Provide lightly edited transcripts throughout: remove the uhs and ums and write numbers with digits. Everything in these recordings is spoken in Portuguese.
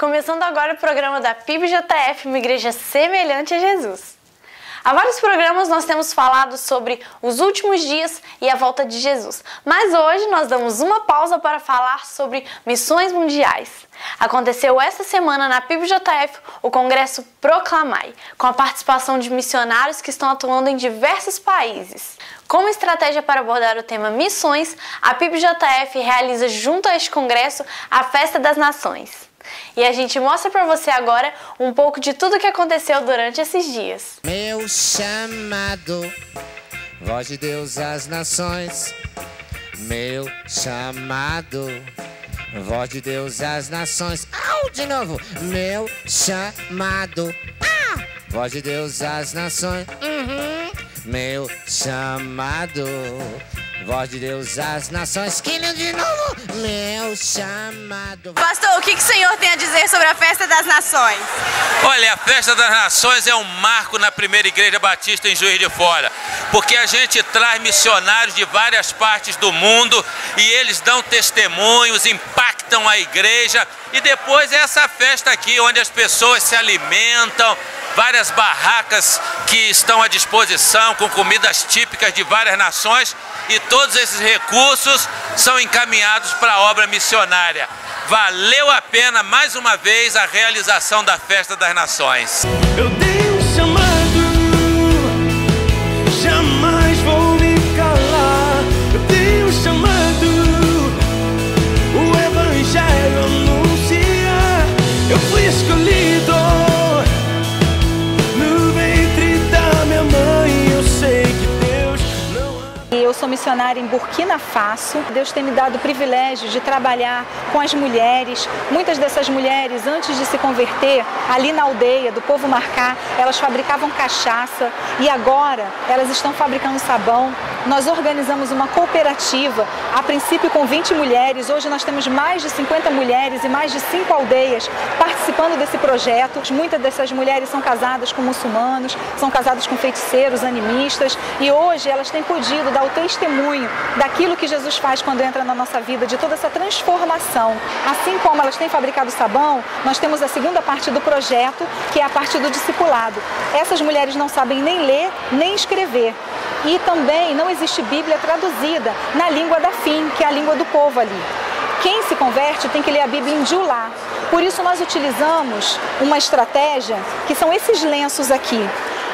Começando agora o programa da PIBJF, uma igreja semelhante a Jesus. Há vários programas nós temos falado sobre os últimos dias e a volta de Jesus, mas hoje nós damos uma pausa para falar sobre missões mundiais. Aconteceu essa semana na PIBJF o Congresso Proclamai, com a participação de missionários que estão atuando em diversos países. Como estratégia para abordar o tema missões, a PIBJF realiza junto a este congresso a Festa das Nações. E a gente mostra para você agora um pouco de tudo que aconteceu durante esses dias. Meu chamado, voz de Deus às nações. Meu chamado, voz de Deus às nações. Au, de novo. Meu chamado, voz de Deus às nações. Meu chamado, voz de Deus às nações. Que lindo de novo. Meu chamado. Pastor, o que o Senhor tem a dizer sobre a Festa das Nações? Olha, a Festa das Nações é um marco na primeira Igreja Batista em Juiz de Fora, porque a gente traz missionários de várias partes do mundo e eles dão testemunhos, impactam a igreja, e depois é essa festa aqui onde as pessoas se alimentam, várias barracas que estão à disposição com comidas típicas de várias nações, e todos esses recursos são encaminhados para a obra missionária. Valeu a pena mais uma vez a realização da Festa das Nações. Eu tenho um chamado, jamais vou me calar. Eu tenho um chamado, o Evangelho anunciar. Eu fui escolhido no ventre da minha mãe. Eu sei que Deus não... Eu sou missionária em Burkina Faso. Deus tem me dado o privilégio de trabalhar com as mulheres. Muitas dessas mulheres, antes de se converter, ali na aldeia do povo Marcá, elas fabricavam cachaça e agora elas estão fabricando sabão. Nós organizamos uma cooperativa, a princípio com 20 mulheres. Hoje nós temos mais de 50 mulheres e mais de 5 aldeias participando desse projeto. Muitas dessas mulheres são casadas com muçulmanos, são casadas com feiticeiros, animistas, e hoje elas têm podido dar o testemunho daquilo que Jesus faz quando entra na nossa vida, de toda essa transformação. Assim como elas têm fabricado sabão, nós temos a segunda parte do projeto, que é a parte do discipulado. Essas mulheres não sabem nem ler, nem escrever. E também não existe Bíblia traduzida na língua da Fim, que é a língua do povo ali. Quem se converte tem que ler a Bíblia em Julá. Por isso nós utilizamos uma estratégia que são esses lenços aqui.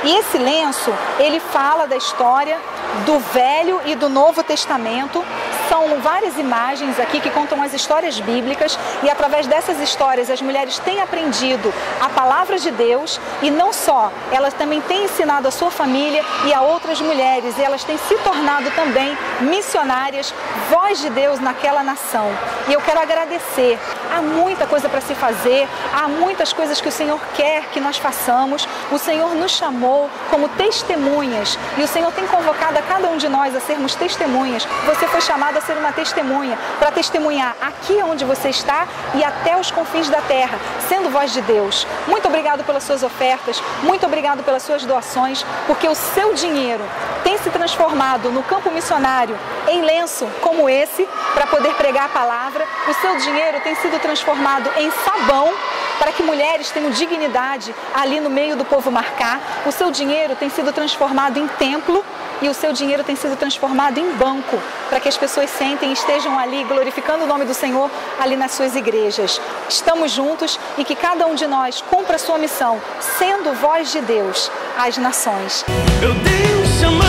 E esse lenço, ele fala da história do Velho e do Novo Testamento. São várias imagens aqui que contam as histórias bíblicas, e através dessas histórias as mulheres têm aprendido a palavra de Deus, e não só, elas também têm ensinado a sua família e a outras mulheres, e elas têm se tornado também missionárias, voz de Deus naquela nação. E eu quero agradecer. Há muita coisa para se fazer, há muitas coisas que o Senhor quer que nós façamos. O Senhor nos chamou como testemunhas, e o Senhor tem convocado a cada um de nós a sermos testemunhas. Você foi chamado a ser uma testemunha, para testemunhar aqui onde você está e até os confins da terra, sendo voz de Deus. Muito obrigado pelas suas ofertas, muito obrigado pelas suas doações, porque o seu dinheiro tem se transformado no campo missionário em lenço como esse, para poder pregar a palavra. O seu dinheiro tem sido transformado em sabão, para que mulheres tenham dignidade ali no meio do povo Marcá. O seu dinheiro tem sido transformado em templo, e o seu dinheiro tem sido transformado em banco, para que as pessoas sentem e estejam ali glorificando o nome do Senhor ali nas suas igrejas. Estamos juntos, e que cada um de nós cumpra a sua missão, sendo voz de Deus às nações. Eu tenho um chamado,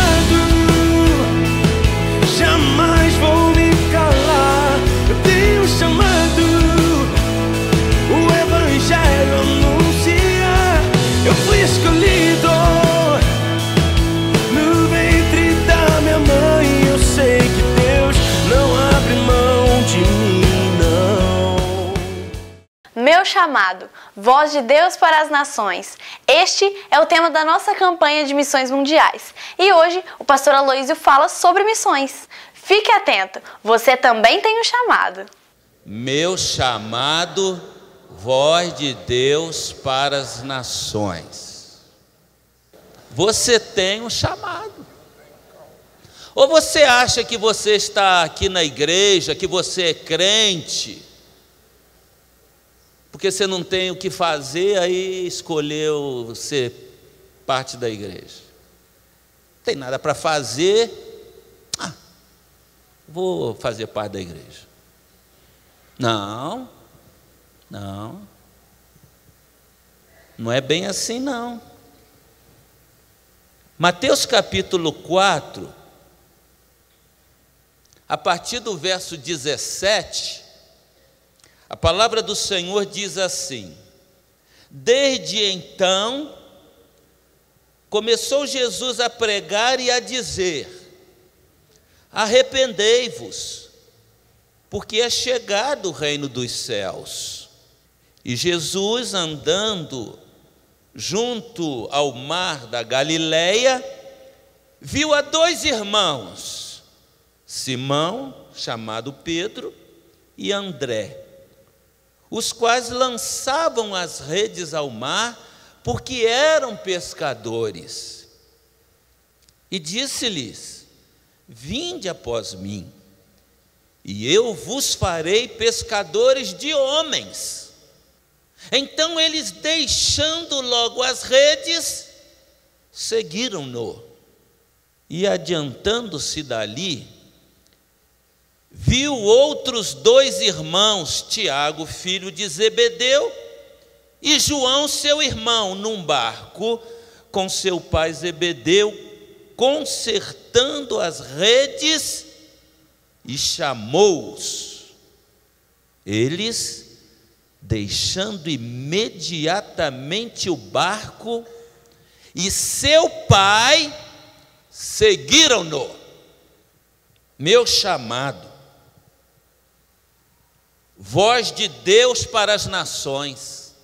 jamais vou me calar. Eu tenho um chamado, o Evangelho anunciar. Eu fui escolhido no ventre da minha mãe. Eu sei que Deus não abre mão de mim, não. Meu chamado, voz de Deus para as nações. Este é o tema da nossa campanha de missões mundiais. E hoje o pastor Aloísio fala sobre missões. Fique atento, você também tem um chamado. Meu chamado, voz de Deus para as nações. Você tem um chamado. Ou você acha que você está aqui na igreja, que você é crente, porque você não tem o que fazer, aí escolheu ser parte da igreja. Não tem nada para fazer, vou fazer parte da igreja. Não é bem assim não. Mateus capítulo 4, a partir do verso 17, a palavra do Senhor diz assim: desde então, começou Jesus a pregar e a dizer: arrependei-vos, porque é chegado o reino dos céus. E Jesus, andando junto ao mar da Galileia, viu a dois irmãos, Simão, chamado Pedro, e André, os quais lançavam as redes ao mar, porque eram pescadores. E disse-lhes: vinde após mim, e eu vos farei pescadores de homens. Então eles, deixando logo as redes, seguiram-no. E adiantando-se dali, viu outros dois irmãos, Tiago, filho de Zebedeu, e João, seu irmão, num barco com seu pai Zebedeu, consertando as redes, e chamou-os. Eles, deixando imediatamente o barco e seu pai, seguiram-no. Meu chamado, voz de Deus para as nações,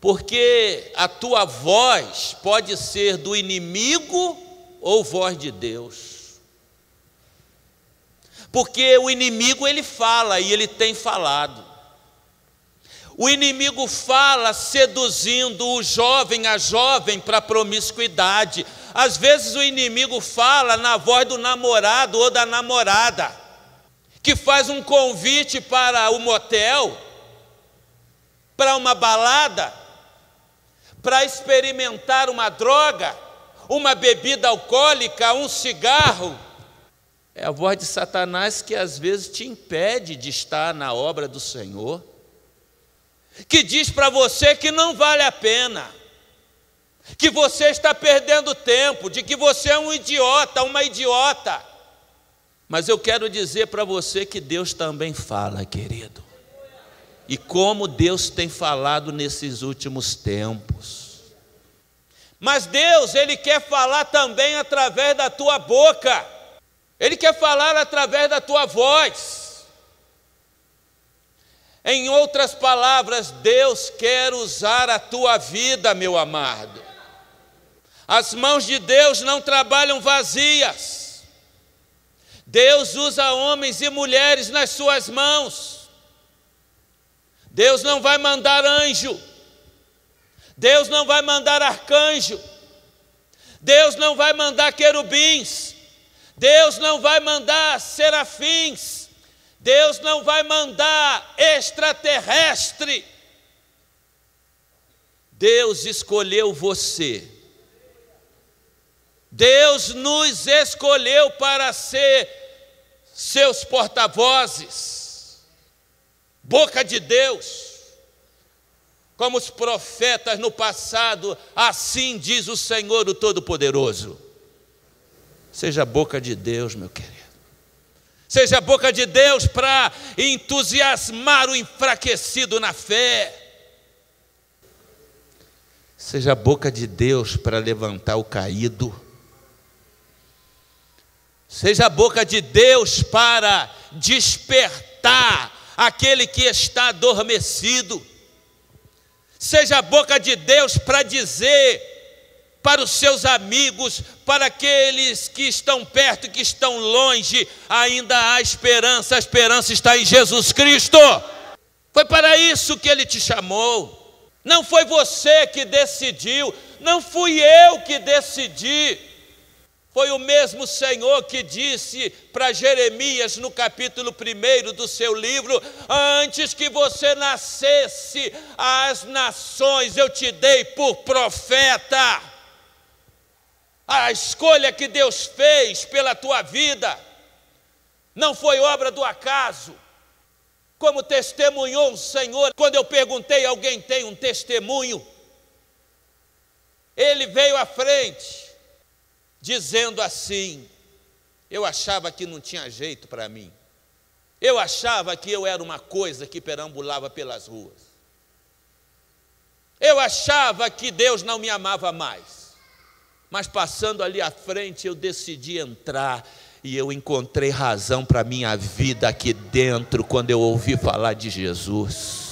porque a tua voz pode ser do inimigo ou voz de Deus. Porque o inimigo, ele fala, e ele tem falado. O inimigo fala seduzindo o jovem, a jovem, para a promiscuidade. Às vezes o inimigo fala na voz do namorado ou da namorada, que faz um convite para o motel, para uma balada, para experimentar uma droga, uma bebida alcoólica, um cigarro. É a voz de Satanás que às vezes te impede de estar na obra do Senhor, que diz para você que não vale a pena, que você está perdendo tempo, de que você é um idiota, uma idiota. Mas eu quero dizer para você que Deus também fala, querido. E como Deus tem falado nesses últimos tempos. Mas Deus, Ele quer falar também através da tua boca. Ele quer falar através da tua voz. Em outras palavras, Deus quer usar a tua vida, meu amado. As mãos de Deus não trabalham vazias. Deus usa homens e mulheres nas suas mãos. Deus não vai mandar anjo. Deus não vai mandar arcanjo. Deus não vai mandar querubins. Deus não vai mandar serafins. Deus não vai mandar extraterrestre. Deus escolheu você. Deus nos escolheu para ser seus porta-vozes, boca de Deus. Como os profetas no passado, assim diz o Senhor, o Todo-Poderoso. Seja a boca de Deus, meu querido. Seja a boca de Deus para entusiasmar o enfraquecido na fé. Seja a boca de Deus para levantar o caído. Seja a boca de Deus para despertar aquele que está adormecido. Seja a boca de Deus para dizer para os seus amigos, para aqueles que estão perto e que estão longe, ainda há esperança, a esperança está em Jesus Cristo. Foi para isso que Ele te chamou. Não foi você que decidiu, não fui eu que decidi. Foi o mesmo Senhor que disse para Jeremias no capítulo 1 do seu livro: antes que você nascesse, as nações eu te dei por profeta. A escolha que Deus fez pela tua vida não foi obra do acaso. Como testemunhou o Senhor, quando eu perguntei: alguém tem um testemunho? Ele veio à frente dizendo assim: eu achava que não tinha jeito para mim, eu achava que eu era uma coisa que perambulava pelas ruas, eu achava que Deus não me amava mais, mas passando ali à frente eu decidi entrar e eu encontrei razão para a minha vida aqui dentro quando eu ouvi falar de Jesus.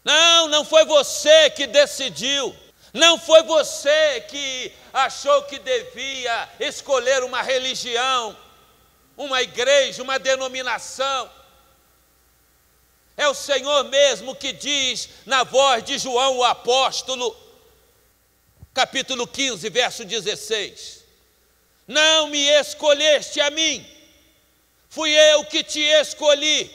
Não foi você que decidiu. Não foi você que achou que devia escolher uma religião, uma igreja, uma denominação. É o Senhor mesmo que diz na voz de João o apóstolo, capítulo 15, verso 16: não me escolheste a mim, fui eu que te escolhi,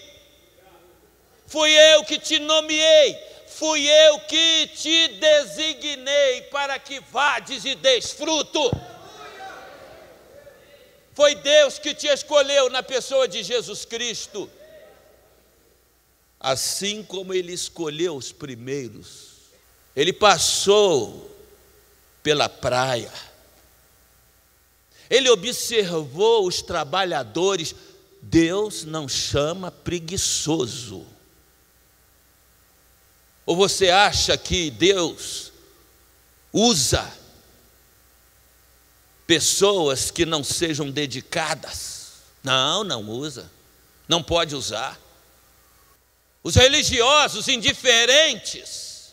fui eu que te nomeei, fui eu que te designei para que vades e deis fruto. Foi Deus que te escolheu na pessoa de Jesus Cristo. Assim como Ele escolheu os primeiros, Ele passou pela praia, Ele observou os trabalhadores. Deus não chama preguiçoso. Ou você acha que Deus usa pessoas que não sejam dedicadas? Não usa, não pode usar. Os religiosos indiferentes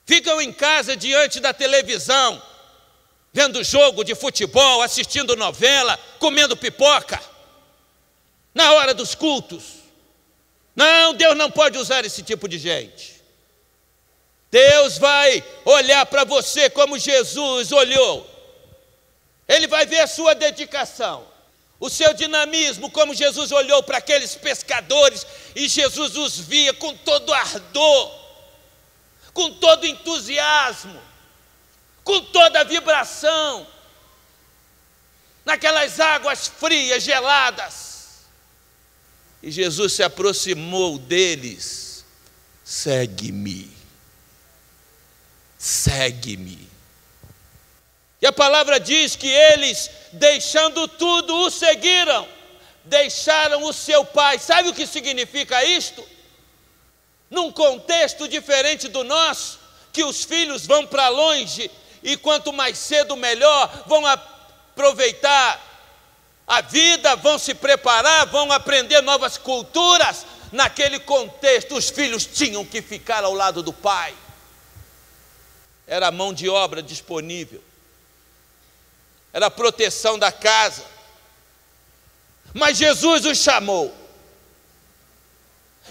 ficam em casa diante da televisão, vendo jogo de futebol, assistindo novela, comendo pipoca, na hora dos cultos. Não, Deus não pode usar esse tipo de gente. Deus vai olhar para você como Jesus olhou. Ele vai ver a sua dedicação, o seu dinamismo, como Jesus olhou para aqueles pescadores e Jesus os via com todo ardor, com todo entusiasmo, com toda vibração, naquelas águas frias, geladas. E Jesus se aproximou deles: segue-me, segue-me. E a palavra diz que eles, deixando tudo, o seguiram, deixaram o seu pai. Sabe o que significa isto? Num contexto diferente do nosso, que os filhos vão para longe e quanto mais cedo melhor, vão aproveitar a vida, vão se preparar, vão aprender novas culturas. Naquele contexto, os filhos tinham que ficar ao lado do pai. Era a mão de obra disponível, era a proteção da casa. Mas Jesus os chamou.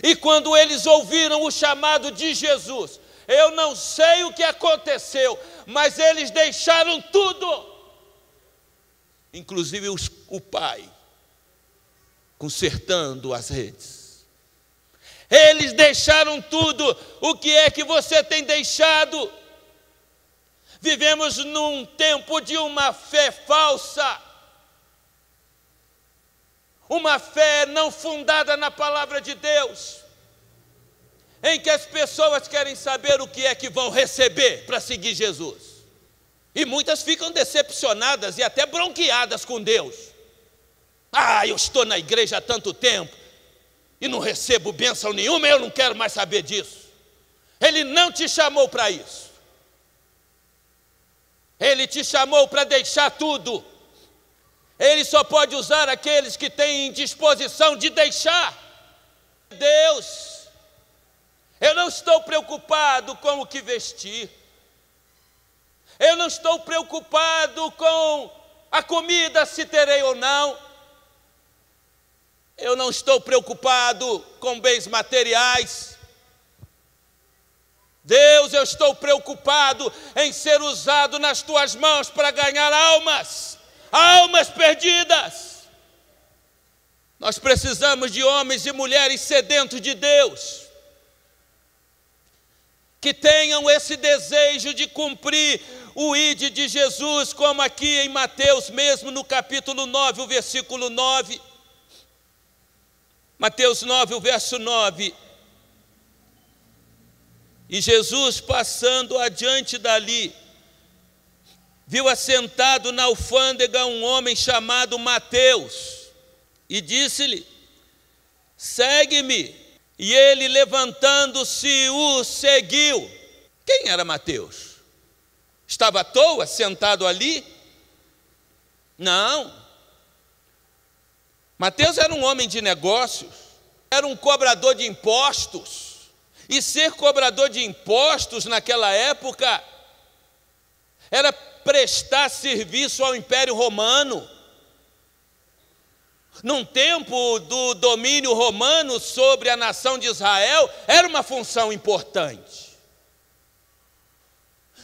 E quando eles ouviram o chamado de Jesus, eu não sei o que aconteceu, mas eles deixaram tudo. Inclusive o pai, consertando as redes. Eles deixaram tudo. O que é que você tem deixado? Vivemos num tempo de uma fé falsa, uma fé não fundada na palavra de Deus, em que as pessoas querem saber o que é que vão receber para seguir Jesus. E muitas ficam decepcionadas e até bronqueadas com Deus. Eu estou na igreja há tanto tempo e não recebo bênção nenhuma, eu não quero mais saber disso. Ele não te chamou para isso. Ele te chamou para deixar tudo. Ele só pode usar aqueles que têm disposição de deixar. Deus, eu não estou preocupado com o que vestir. Eu não estou preocupado com a comida, se terei ou não. Eu não estou preocupado com bens materiais. Deus, eu estou preocupado em ser usado nas tuas mãos para ganhar almas perdidas. Nós precisamos de homens e mulheres sedentos de Deus, que tenham esse desejo de cumprir o ide de Jesus, como aqui em Mateus mesmo, no capítulo 9, o versículo 9. Mateus 9, o verso 9. E Jesus, passando adiante dali, viu assentado na alfândega um homem chamado Mateus, e disse-lhe: segue-me. E ele, levantando-se, o seguiu. Quem era Mateus? Estava à toa, sentado ali? Não. Mateus era um homem de negócios, era um cobrador de impostos. E ser cobrador de impostos naquela época era prestar serviço ao Império Romano. Num tempo do domínio romano sobre a nação de Israel, era uma função importante.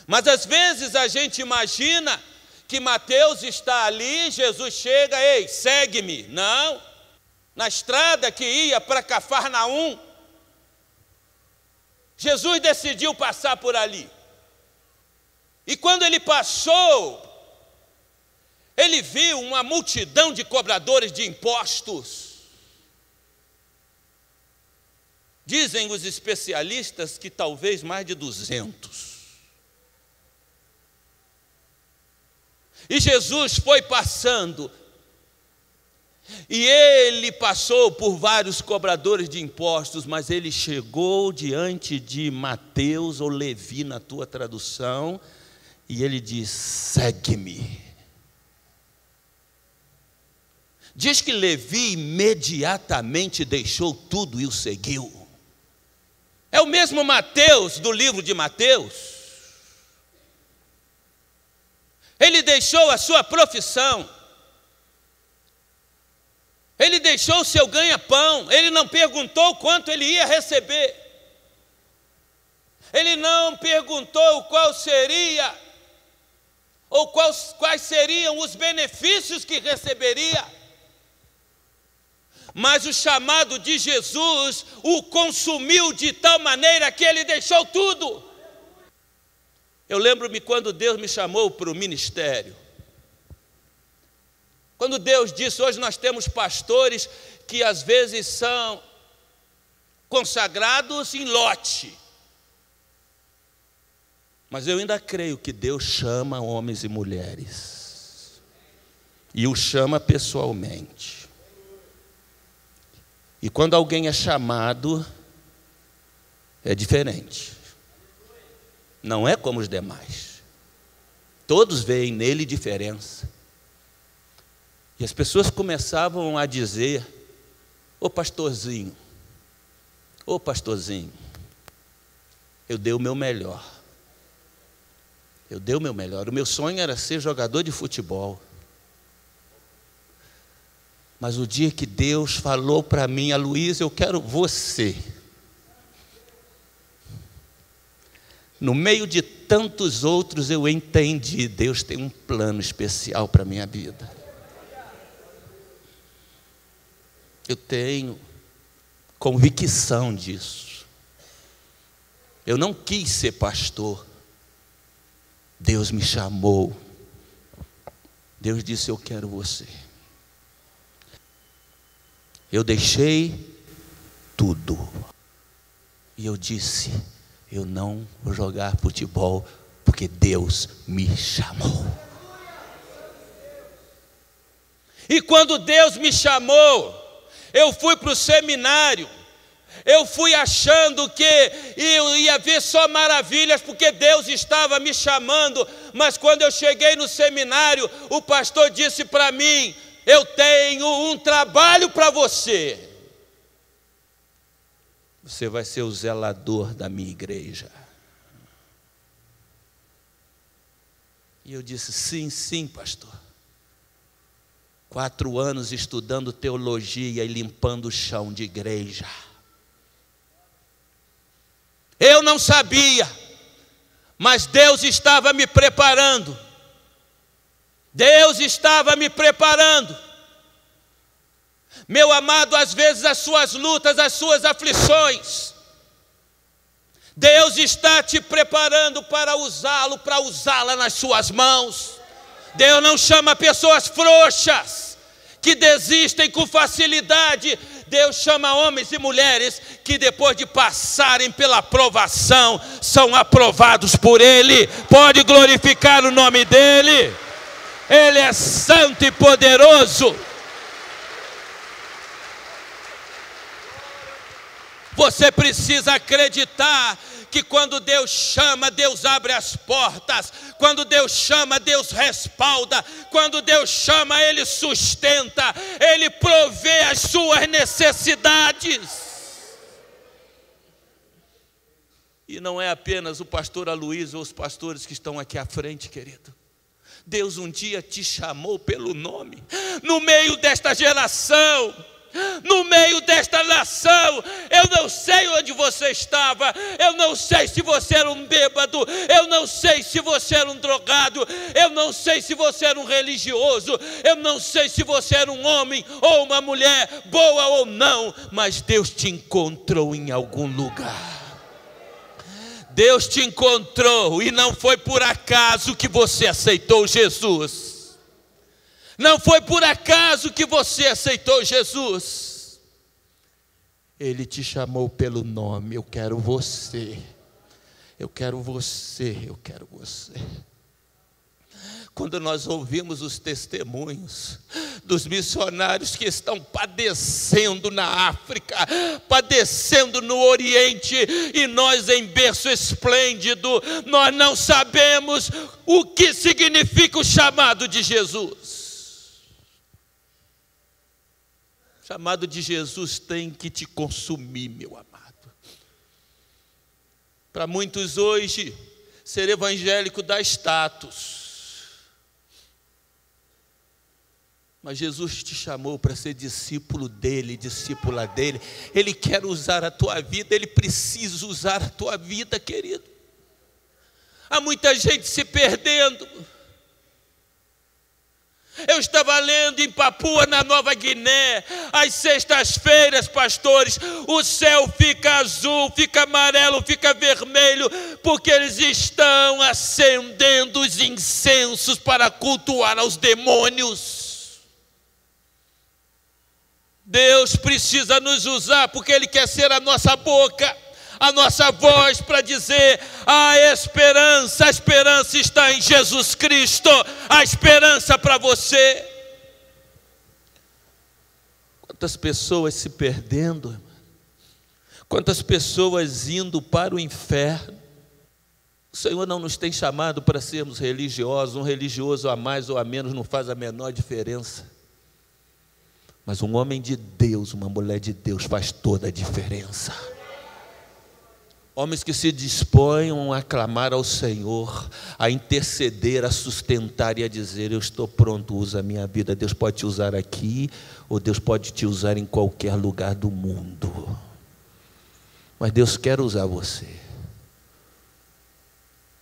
Mas às vezes a gente imagina que Mateus está ali, Jesus chega: ei, segue-me. Não, na estrada que ia para Cafarnaum, Jesus decidiu passar por ali. E quando ele passou, ele viu uma multidão de cobradores de impostos. Dizem os especialistas que talvez mais de 200. E Jesus foi passando, e ele passou por vários cobradores de impostos, mas ele chegou diante de Mateus, ou Levi na tua tradução, e ele diz: segue-me. Diz que Levi imediatamente deixou tudo e o seguiu. É o mesmo Mateus do livro de Mateus. Ele deixou a sua profissão, ele deixou o seu ganha-pão, ele não perguntou quanto ele ia receber, ele não perguntou qual seria, ou quais seriam os benefícios que receberia. Mas o chamado de Jesus o consumiu de tal maneira que ele deixou tudo. Eu lembro-me quando Deus me chamou para o ministério. Quando Deus disse: hoje nós temos pastores que às vezes são consagrados em lote. Mas eu ainda creio que Deus chama homens e mulheres. E o chama pessoalmente. E quando alguém é chamado, é diferente. Não é como os demais. Todos veem nele diferença. E as pessoas começavam a dizer: ô pastorzinho, eu dei o meu melhor. Eu dei o meu melhor. O meu sonho era ser jogador de futebol. Mas o dia que Deus falou para mim: Aloysio, eu quero você. No meio de tantos outros eu entendi: Deus tem um plano especial para a minha vida. Eu tenho convicção disso. Eu não quis ser pastor. Deus me chamou. Deus disse: eu quero você. Eu deixei tudo. E eu disse: eu não vou jogar futebol, porque Deus me chamou. E quando Deus me chamou, eu fui para o seminário. Eu fui achando que eu ia ver só maravilhas, porque Deus estava me chamando. Mas quando eu cheguei no seminário, o pastor disse para mim: eu tenho um trabalho para você. Você vai ser o zelador da minha igreja. E eu disse: sim, sim, pastor. 4 anos estudando teologia e limpando o chão de igreja. Eu não sabia, mas Deus estava me preparando. Deus estava me preparando. Meu amado, às vezes as suas lutas, as suas aflições, Deus está te preparando para usá-lo, para usá-la nas suas mãos. Deus não chama pessoas frouxas, que desistem com facilidade. Deus chama homens e mulheres que depois de passarem pela provação, são aprovados por Ele. Pode glorificar o nome dEle. Ele é santo e poderoso. Você precisa acreditar que quando Deus chama, Deus abre as portas. Quando Deus chama, Deus respalda. Quando Deus chama, Ele sustenta. Ele provê as suas necessidades. E não é apenas o pastor Aloysio ou os pastores que estão aqui à frente, querido. Deus um dia te chamou pelo nome. No meio desta geração, no meio desta nação, eu não sei onde você estava, eu não sei se você era um bêbado, eu não sei se você era um drogado, eu não sei se você era um religioso, eu não sei se você era um homem ou uma mulher, boa ou não, mas Deus te encontrou em algum lugar. Deus te encontrou e não foi por acaso que você aceitou Jesus. Não foi por acaso que você aceitou Jesus. Ele te chamou pelo nome. Eu quero você. Eu quero você. Eu quero você. Quando nós ouvimos os testemunhos dos missionários que estão padecendo na África, padecendo no Oriente, e nós em berço esplêndido, nós não sabemos o que significa o chamado de Jesus. O chamado de Jesus tem que te consumir, meu amado. Para muitos hoje, ser evangélico dá status. Mas Jesus te chamou para ser discípulo dele, discípula dele. Ele quer usar a tua vida, ele precisa usar a tua vida, querido. Há muita gente se perdendo. Eu estava lendo em Papua, na Nova Guiné, às sextas-feiras, pastores, o céu fica azul, fica amarelo, fica vermelho, porque eles estão acendendo os incensos para cultuar aos demônios. Deus precisa nos usar, porque Ele quer ser a nossa boca, a nossa voz para dizer: a esperança está em Jesus Cristo, a esperança para você. Quantas pessoas se perdendo, irmão? Quantas pessoas indo para o inferno. O Senhor não nos tem chamado para sermos religiosos. Um religioso a mais ou a menos não faz a menor diferença. Mas um homem de Deus, uma mulher de Deus faz toda a diferença. Homens que se disponham a clamar ao Senhor, a interceder, a sustentar e a dizer: eu estou pronto, usa a minha vida. Deus pode te usar aqui, ou Deus pode te usar em qualquer lugar do mundo. Mas Deus quer usar você.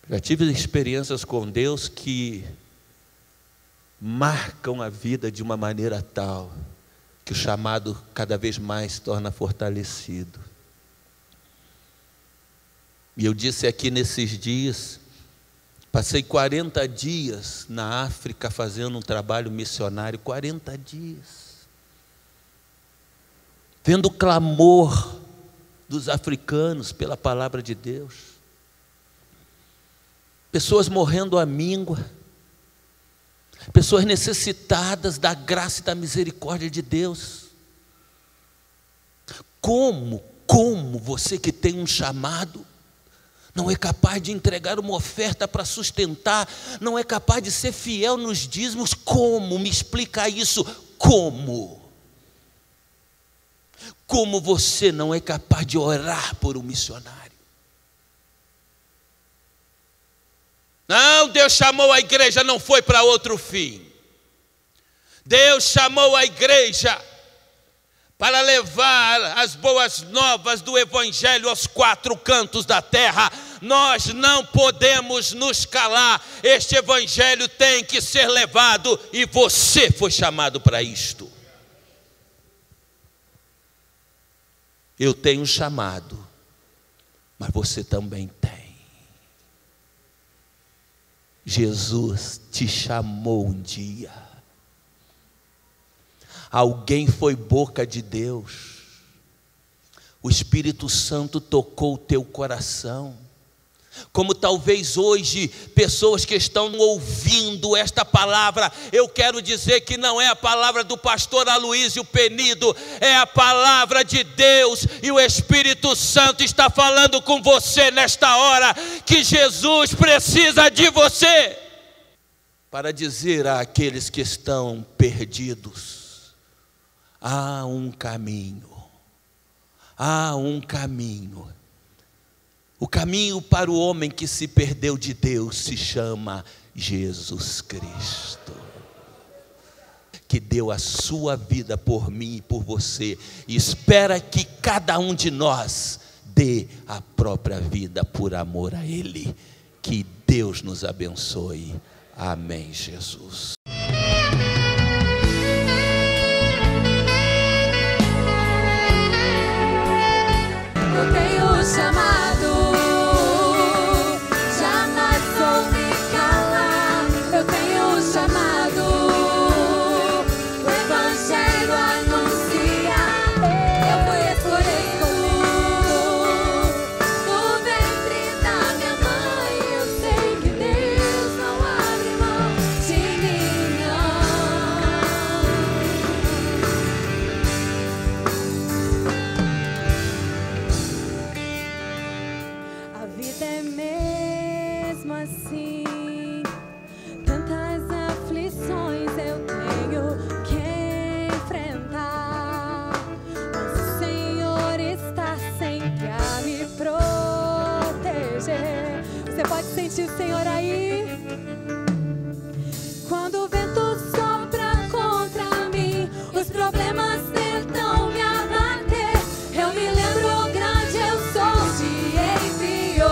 Já tive experiências com Deus que marcam a vida de uma maneira tal que o chamado cada vez mais se torna fortalecido. E eu disse aqui nesses dias, passei 40 dias na África fazendo um trabalho missionário, 40 dias, vendo o clamor dos africanos pela palavra de Deus, pessoas morrendo à míngua, pessoas necessitadas da graça e da misericórdia de Deus. Como você que tem um chamado não é capaz de entregar uma oferta para sustentar, não é capaz de ser fiel nos dízimos? Como? Me explica isso. Como você não é capaz de orar por um missionário? Não, Deus chamou a igreja, não foi para outro fim. Deus chamou a igreja para levar as boas novas do Evangelho aos 4 cantos da terra. Nós não podemos nos calar. Este Evangelho tem que ser levado e você foi chamado para isto. Eu tenho um chamado, mas você também tem. Jesus te chamou um dia. Alguém foi boca de Deus. O Espírito Santo tocou o teu coração. Como talvez hoje, pessoas que estão ouvindo esta palavra, eu quero dizer que não é a palavra do pastor Aloísio Penido, é a palavra de Deus, e o Espírito Santo está falando com você nesta hora, que Jesus precisa de você, para dizer àqueles que estão perdidos: há um caminho, há um caminho. O caminho para o homem que se perdeu de Deus se chama Jesus Cristo, que deu a sua vida por mim e por você, e espera que cada um de nós dê a própria vida por amor a Ele. Que Deus nos abençoe. Amém, Jesus. Eu tenho chamado. Você pode sentir o Senhor aí? Quando o vento sopra contra mim, os problemas tentam me abater, eu me lembro o grande eu sou te enviou.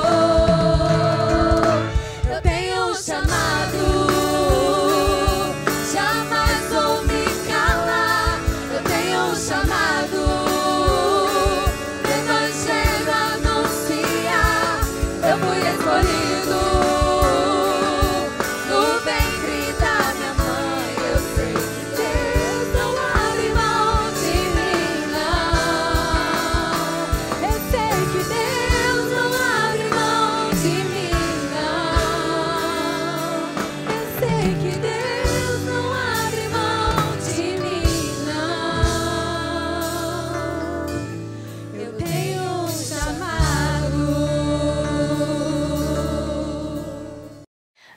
Eu tenho um chamado, jamais vou me calar. Eu tenho um chamado, o Evangelho anunciar. Eu fui escolhido.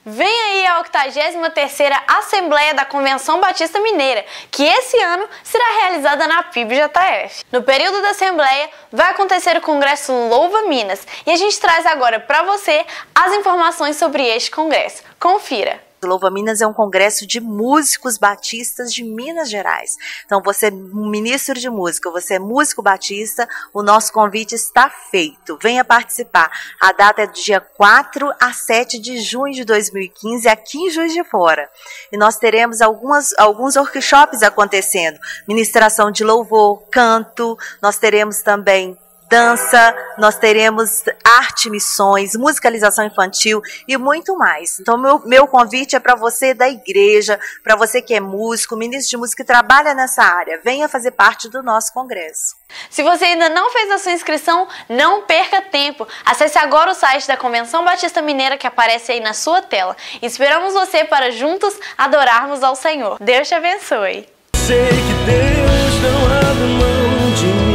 Vem aí a 83ª Assembleia da Convenção Batista Mineira, que esse ano será realizada na PIBJF. No período da Assembleia vai acontecer o Congresso Louva Minas, e a gente traz agora para você as informações sobre este congresso. Confira! Louva Minas é um congresso de músicos batistas de Minas Gerais. Então você é um ministro de música, você é músico batista, o nosso convite está feito. Venha participar. A data é do dia 4 a 7 de junho de 2015, aqui em Juiz de Fora. E nós teremos alguns workshops acontecendo. Ministração de louvor, canto, nós teremos também dança, nós teremos arte, missões, musicalização infantil e muito mais. Então, meu convite é para você da igreja, para você que é músico, ministro de música que trabalha nessa área. Venha fazer parte do nosso congresso. Se você ainda não fez a sua inscrição, não perca tempo. Acesse agora o site da Convenção Batista Mineira que aparece aí na sua tela. Esperamos você para juntos adorarmos ao Senhor. Deus te abençoe. Sei que Deus não abre mão de mim.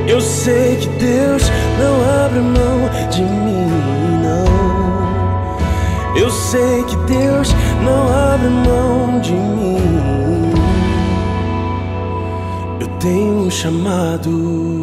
Eu sei que Deus não abre mão de mim, não. Eu sei que Deus não abre mão de mim. Eu tenho um chamado.